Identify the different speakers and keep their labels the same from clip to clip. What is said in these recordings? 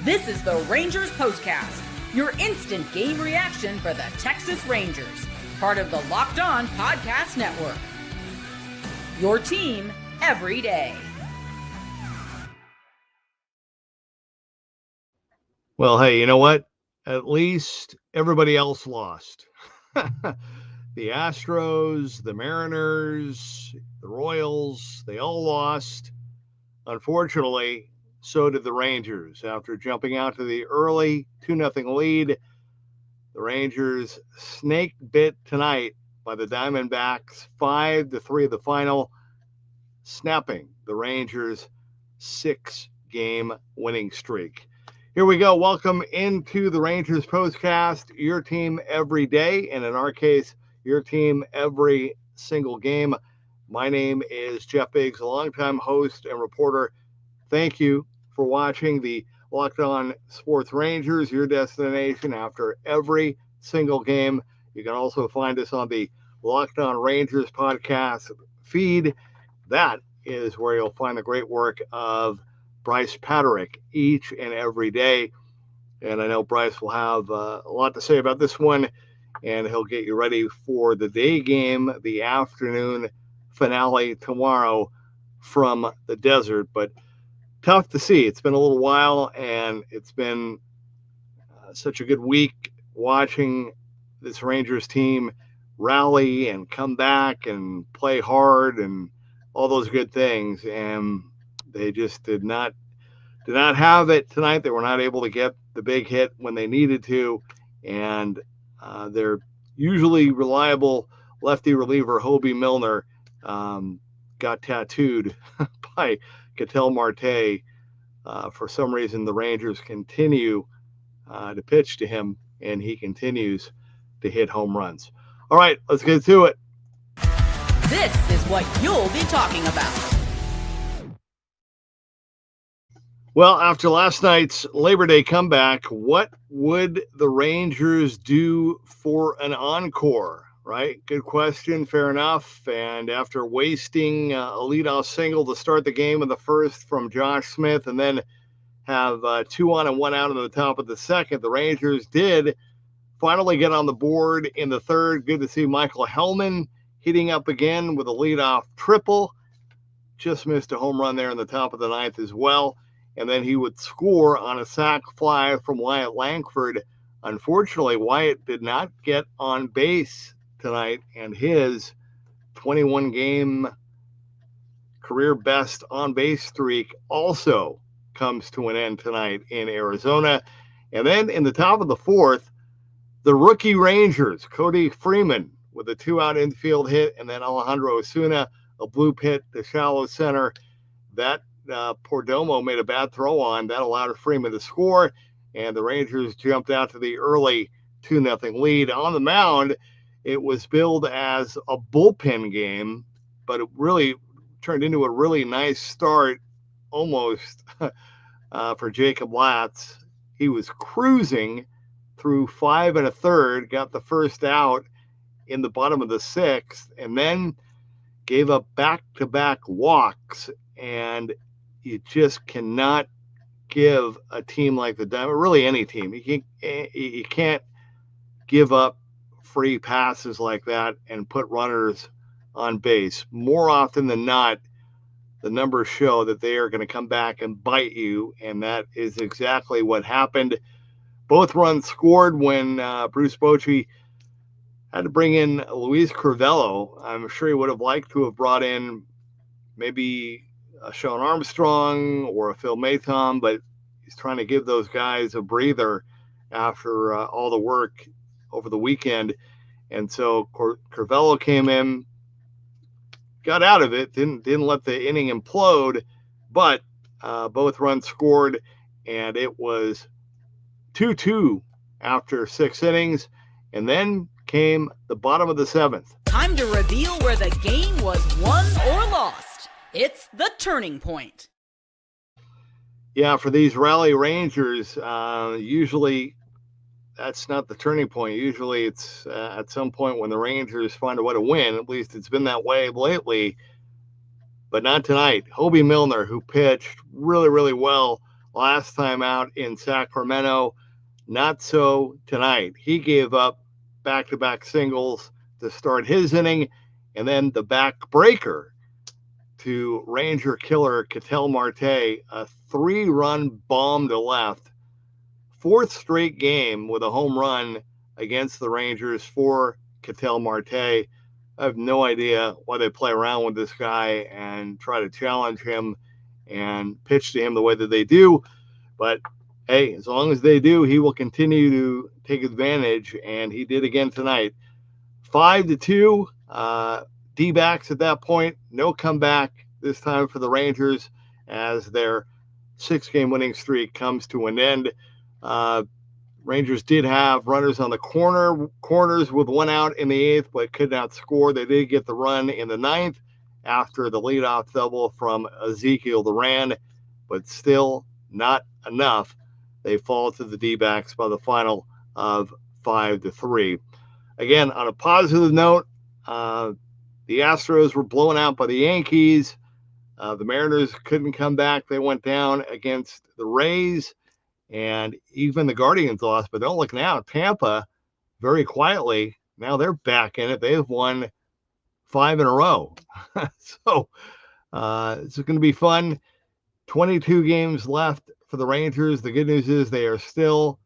Speaker 1: This is the Rangers POSTCAST, your instant game reaction for the Texas Rangers, part of the Locked On Podcast Network. Your team every day.
Speaker 2: Well, hey, you know what? At least everybody else lost. The Astros, the Mariners, the Royals, they all lost. Unfortunately, so did the Rangers. After jumping out to the early 2-0 lead, the Rangers snake bit tonight by the Diamondbacks 5-3 the final, snapping the Rangers' 6-game winning streak. Here we go. Welcome into the Rangers POSTCAST, your team every day, and in our case, your team every single game. My name is Jeff Biggs, a longtime host and reporter. Thank you for watching the Locked On Sports Rangers, your destination after every single game. You can also find us on the Locked On Rangers podcast feed. That is where you'll find the great work of Bryce Paterick each and every day. And I know Bryce will have a lot to say about this one, and he'll get you ready for the day game, the afternoon finale tomorrow from the desert. But tough to see. It's been a little while, and it's been such a good week watching this Rangers team rally and come back and play hard and all those good things. And they just did not have it tonight. They were not able to get the big hit when they needed to, and their usually reliable lefty reliever Hobie Milner got tattooed by Ketel Marte. For some reason, the Rangers continue to pitch to him, and he continues to hit home runs. All right, let's get to it.
Speaker 1: This is what you'll be talking about.
Speaker 2: Well, after last night's Labor Day comeback, what would the Rangers do for an encore, right? Good question, fair enough. And after wasting a leadoff single to start the game in the first from Josh Smith and then have 2 on and 1 out in the top of the second, the Rangers did finally get on the board in the third. Good to see Michael Hellman hitting up again with a leadoff triple. Just missed a home run there in the top of the ninth as well. And then he would score on a sac fly from Wyatt Langford. Unfortunately, Wyatt did not get on base tonight, and his 21-game career best on-base streak also comes to an end tonight in Arizona. And then in the top of the fourth, the rookie Rangers, Cody Freeman with a 2-out infield hit, and then Alejandro Osuna, a bloop hit to shallow center. That Perdomo made a bad throw on. That allowed Freeman to score, and the Rangers jumped out to the early 2-0 lead. On the mound, it was billed as a bullpen game, but it really turned into a really nice start almost for Jacob Latz. He was cruising through 5 1/3, got the first out in the bottom of the sixth, and then gave up back-to-back walks. And you just cannot give a team like the Diamondbacks, really any team, you can't give up free passes like that and put runners on base. More often than not, the numbers show that they are going to come back and bite you, and that is exactly what happened. Both runs scored when Bruce Bochy had to bring in Luis Crivello. I'm sure he would have liked to have brought in maybe a Sean Armstrong or a Phil Maton, but he's trying to give those guys a breather after all the work over the weekend. And so Crivello came in, got out of it, didn't let the inning implode, but both runs scored, and it was 2-2 after 6 innings. And then came the bottom of the seventh.
Speaker 1: Time to reveal where the game was won or lost. It's the turning point.
Speaker 2: Yeah, for these rally Rangers, usually that's not the turning point. Usually it's at some point when the Rangers find a way to win. At least it's been that way lately, but not tonight. Hobie Milner, who pitched really, really well last time out in Sacramento. Not so tonight. He gave up back-to-back singles to start his inning, and then the back-breaker to Ranger killer Ketel Marte, a 3-run bomb to left. Fourth straight game with a home run against the Rangers for Ketel Marte. I have no idea why they play around with this guy and try to challenge him and pitch to him the way that they do. But hey, as long as they do, he will continue to take advantage, and he did again tonight. 5-2, D-backs at that point. No comeback this time for the Rangers as their 6-game winning streak comes to an end. Rangers did have runners on the corners with one out in the 8th, but could not score. They did get the run in the 9th after the leadoff double from Ezekiel Duran, but still not enough. They fall to the D-backs by the final of 5-3. Again, on a positive note, the Astros were blown out by the Yankees. The Mariners couldn't come back. They went down against the Rays, and even the Guardians lost. But don't look now. Tampa, very quietly, now they're back in it. They've won 5 in a row. So it's going to be fun. 22 games left for the Rangers. The good news is they are still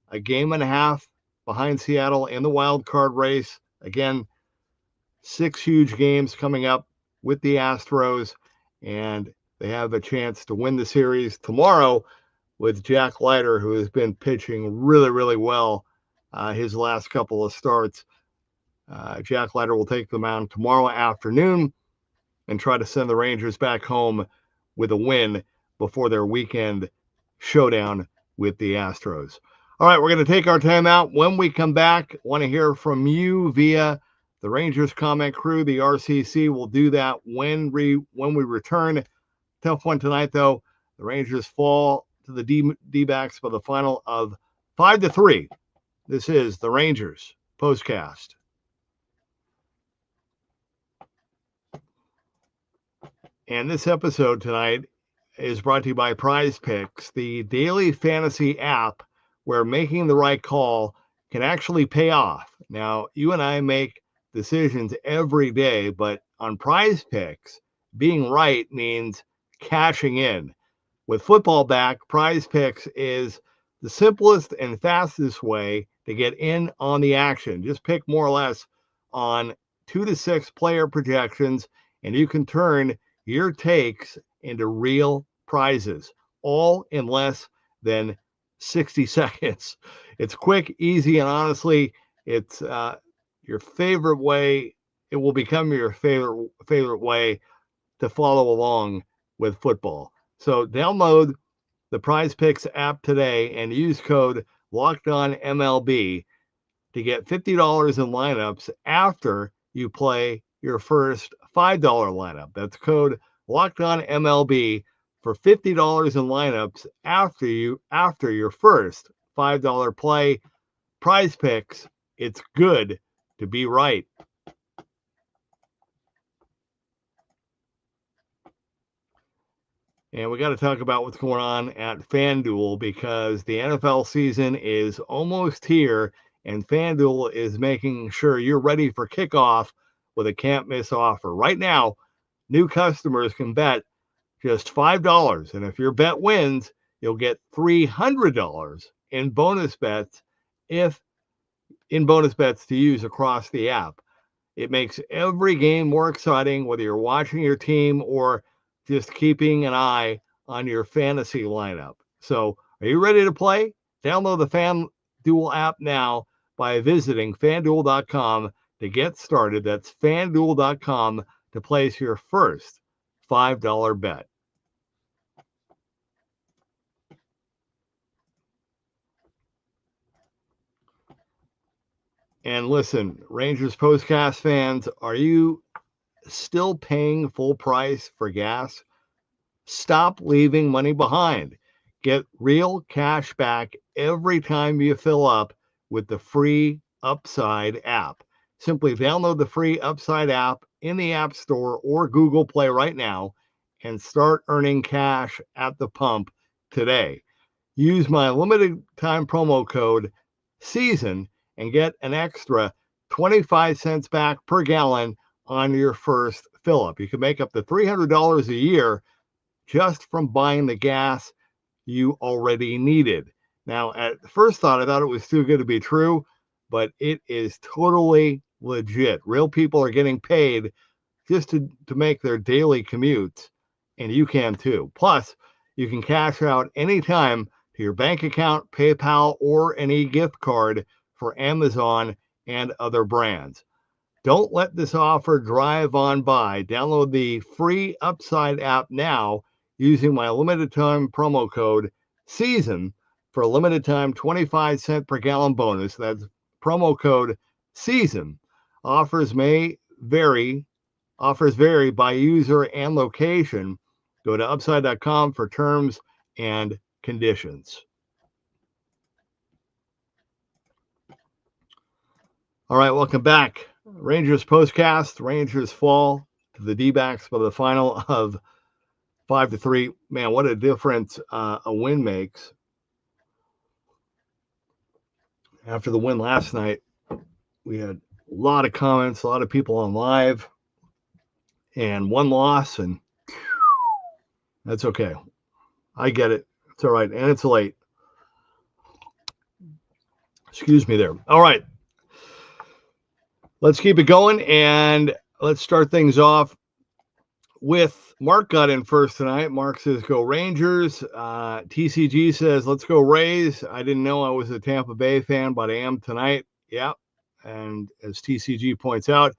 Speaker 2: a game and a half behind Seattle in the wild card race. Again, 6 huge games coming up with the Astros, and they have a chance to win the series tomorrow with Jack Leiter, who has been pitching really, really well his last couple of starts. Jack Leiter will take the mound tomorrow afternoon and try to send the Rangers back home with a win before their weekend showdown with the Astros. All right, we're going to take our time out. When we come back, want to hear from you via the Rangers comment crew, the RCC. We'll do that when we return. Tough one tonight, though. The Rangers fall to the D-backs by the final of 5-3. This is the Rangers Postcast. And this episode tonight is brought to you by Prize Picks, the daily fantasy app where making the right call can actually pay off. Now, you and I make decisions every day, but on Prize Picks, being right means cashing in. With football back, Prize Picks is the simplest and fastest way to get in on the action. Just pick more or less on 2 to 6 player projections, and you can turn your takes into real prizes, all in less than 60 seconds. It's quick, easy, and honestly, it's your favorite way. It will become your favorite way to follow along with football. So download the Prize Picks app today and use code LOCKEDONMLB to get $50 in lineups after you play your first $5 lineup. That's code LOCKEDONMLB for $50 in lineups after your first $5 play. Prize Picks, it's good to be right. And we got to talk about what's going on at FanDuel because the NFL season is almost here, and FanDuel is making sure you're ready for kickoff with a can't-miss offer. Right now, new customers can bet just $5, and if your bet wins, you'll get $300 in bonus bets to use across the app. It makes every game more exciting, whether you're watching your team or just keeping an eye on your fantasy lineup. So, are you ready to play? Download the FanDuel app now by visiting FanDuel.com to get started. That's FanDuel.com to place your first $5 bet. And listen, Rangers Postcast fans, are you still paying full price for gas? Stop leaving money behind. Get real cash back every time you fill up with the free Upside app. Simply download the free Upside app in the App Store or Google Play right now and start earning cash at the pump today. Use my limited time promo code SEASON and get an extra 25 cents back per gallon on your first fill up. You can make up to $300 a year just from buying the gas you already needed. Now, at first thought, I thought it was too good to be true, but it is totally legit. Real people are getting paid just to make their daily commutes, and you can too. Plus, you can cash out anytime to your bank account, PayPal, or an e-gift card for Amazon and other brands. Don't let this offer drive on by. Download the free Upside app now using my limited time promo code SEASON for a limited time 25 cent per gallon bonus. That's promo code SEASON. Offers vary by user and location. Go to upside.com for terms and conditions. All right, welcome back. Rangers postcast. Rangers fall to the D-backs by the final of 5-3. Man, what a difference a win makes. After the win last night, we had a lot of comments, a lot of people on live, and one loss, and that's okay. I get it. It's all right, and it's late. Excuse me there. All right. Let's keep it going, and let's start things off with Mark got in first tonight. Mark says, go Rangers. TCG says, let's go Rays. I didn't know I was a Tampa Bay fan, but I am tonight. Yeah. And as TCG points out,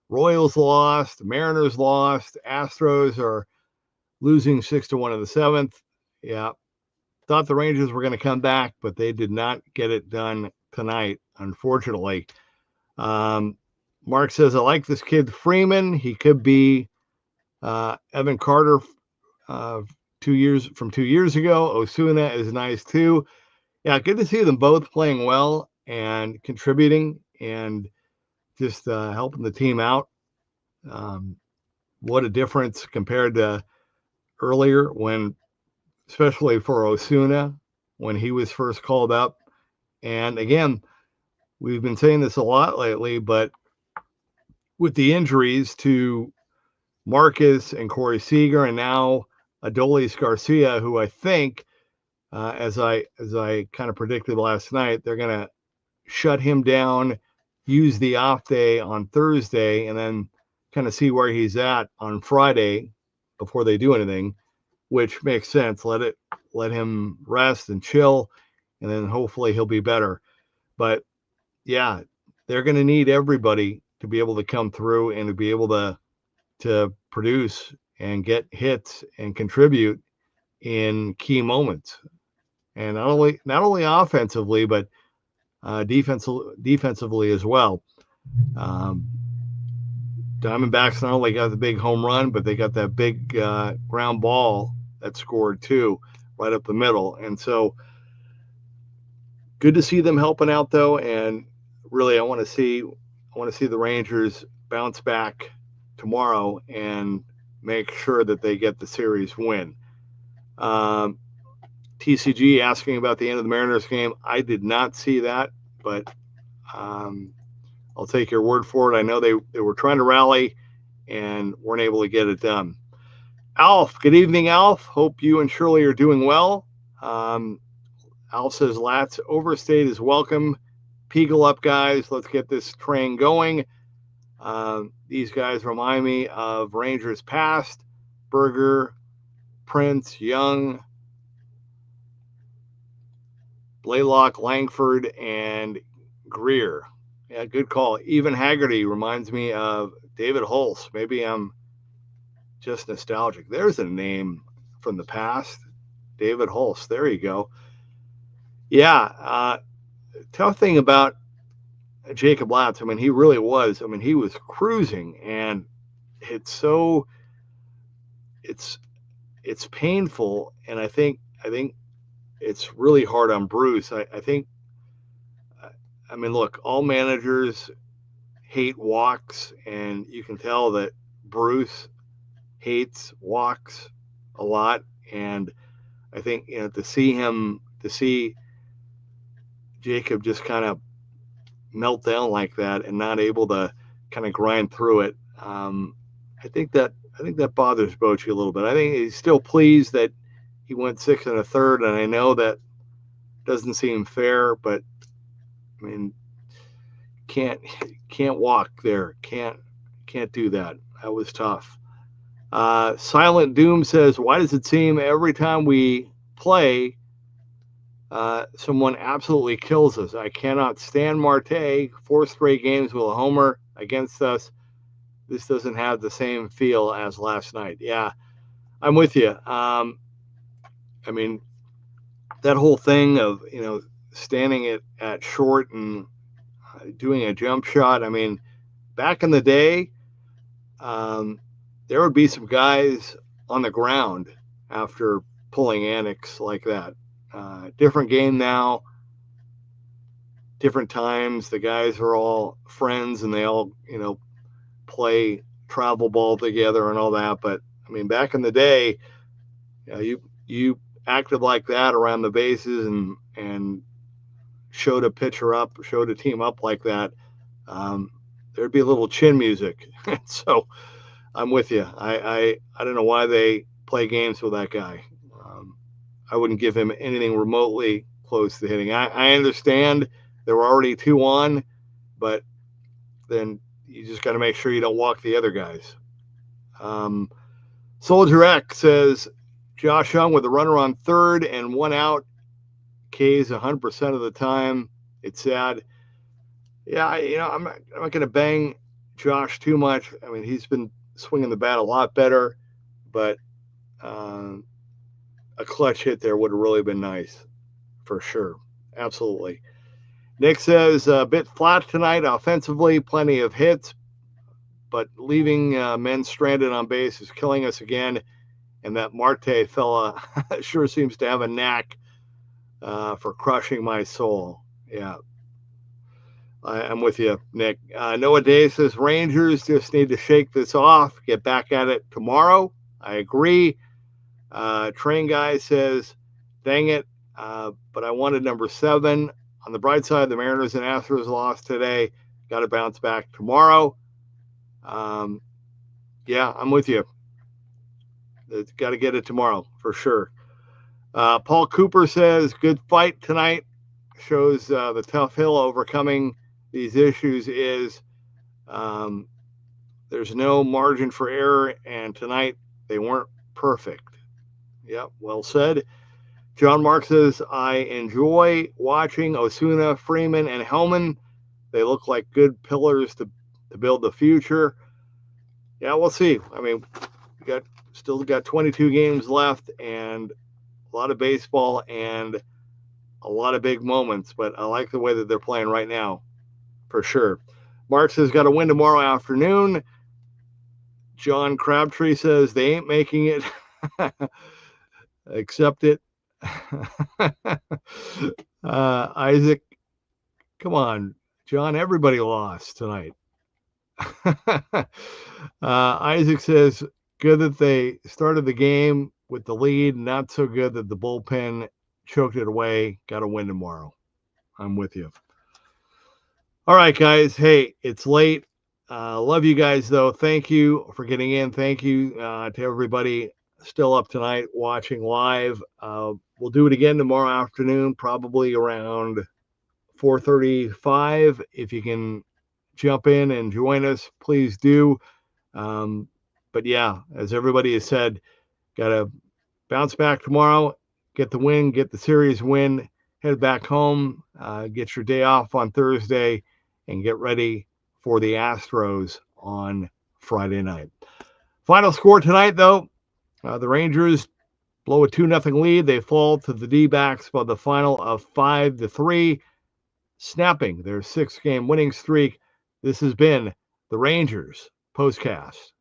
Speaker 2: Royals lost, Mariners lost, Astros are losing 6-1 in the seventh. Yeah. Thought the Rangers were going to come back, but they did not get it done tonight, unfortunately. Mark says, I like this kid Freeman. He could be Evan Carter 2 years ago. Osuna is nice too. Yeah, good to see them both playing well and contributing and just helping the team out. What a difference compared to earlier when, especially for Osuna, when he was first called up. And again, we've been saying this a lot lately, but with the injuries to Marcus and Corey Seager and now Adolis Garcia, who I think, as I kind of predicted last night, they're going to shut him down, use the off day on Thursday, and then kind of see where he's at on Friday before they do anything, which makes sense. Let him rest and chill, and then hopefully he'll be better. But yeah, they're going to need everybody to be able to come through and to be able to produce and get hits and contribute in key moments. And not only offensively, but defensively as well. Diamondbacks not only got the big home run, but they got that big ground ball that scored too, right up the middle. And so good to see them helping out though. And really, I want to see the Rangers bounce back tomorrow and make sure that they get the series win. TCG asking about the end of the Mariners game. I did not see that, but I'll take your word for it. I know they were trying to rally and weren't able to get it done. Alf, good evening, Alf. Hope you and Shirley are doing well. Alf says, Lats, overstate is welcome. Peagle up, guys. Let's get this train going. These guys remind me of Rangers past. Berger, Prince, Young, Blaylock, Langford, and Greer. Yeah, good call. Even Haggerty reminds me of David Hulse. Maybe I'm just nostalgic. There's a name from the past. David Hulse. There you go. Yeah. Tough thing about Jacob Latz, I mean, he really was. I mean, he was cruising, and it's painful, and I think it's really hard on Bruce. I mean, look, all managers hate walks, and you can tell that Bruce hates walks a lot. And I think, to see Jacob just kind of melt down like that and not able to kind of grind through it. I think that bothers Bochy a little bit. I think he's still pleased that he went 6 1/3, and I know that doesn't seem fair, but I mean, can't walk there. Can't do that. That was tough. Silent Doom says, why does it seem every time we play, someone absolutely kills us? I cannot stand Marte. 4 straight games with a homer against us. This doesn't have the same feel as last night. Yeah, I'm with you. I mean, that whole thing of, standing at short and doing a jump shot. I mean, back in the day, there would be some guys on the ground after pulling annex like that. Different game now, different times. The guys are all friends and they all, play travel ball together and all that. But I mean, back in the day, you acted like that around the bases and showed a pitcher up, showed a team up like that. There'd be a little chin music. So I'm with you. I don't know why they play games with that guy. I wouldn't give him anything remotely close to hitting. I understand there were already 2 on, but then you just got to make sure you don't walk the other guys. Soldier X says, Josh Young with a runner on third and 1 out. K's 100% of the time. It's sad. Yeah, I'm not going to bang Josh too much. I mean, he's been swinging the bat a lot better, but a clutch hit there would have really been nice, for sure. Absolutely. Nick says, a bit flat tonight offensively, plenty of hits, but leaving men stranded on base is killing us again. And that Marte fella sure seems to have a knack for crushing my soul. Yeah. I'm with you, Nick. Noah Day says, Rangers just need to shake this off, get back at it tomorrow. I agree. Train Guy says, dang it, but I wanted number 7. On the bright side, the Mariners and Astros lost today. Got to bounce back tomorrow. Yeah, I'm with you. Got to get it tomorrow for sure. Paul Cooper says, good fight tonight. Shows the tough hill overcoming these issues is there's no margin for error, and tonight they weren't perfect. Yep, well said. John Mark says, I enjoy watching Osuna, Freeman, and Hellman. They look like good pillars to build the future. Yeah, we'll see. I mean, we still got 22 games left and a lot of baseball and a lot of big moments, but I like the way that they're playing right now, for sure. Mark says, got to win tomorrow afternoon. John Crabtree says, they ain't making it. Accept it. Isaac, come on, John, everybody lost tonight. Isaac says, good that they started the game with the lead, not so good that the bullpen choked it away. Got to win tomorrow. I'm with you. All right, guys. Hey, it's late. Love you guys, though. Thank you for getting in. Thank you to everybody still up tonight watching live. We'll do it again tomorrow afternoon, probably around 4:35. If you can jump in and join us, please do. But yeah, as everybody has said, got to bounce back tomorrow, get the win, get the series win, head back home, get your day off on Thursday, and get ready for the Astros on Friday night. Final score tonight, though, the Rangers blow a 2-0 lead. They fall to the D-backs by the final of 5-3, snapping their 6-game winning streak. This has been the Rangers POSTCAST.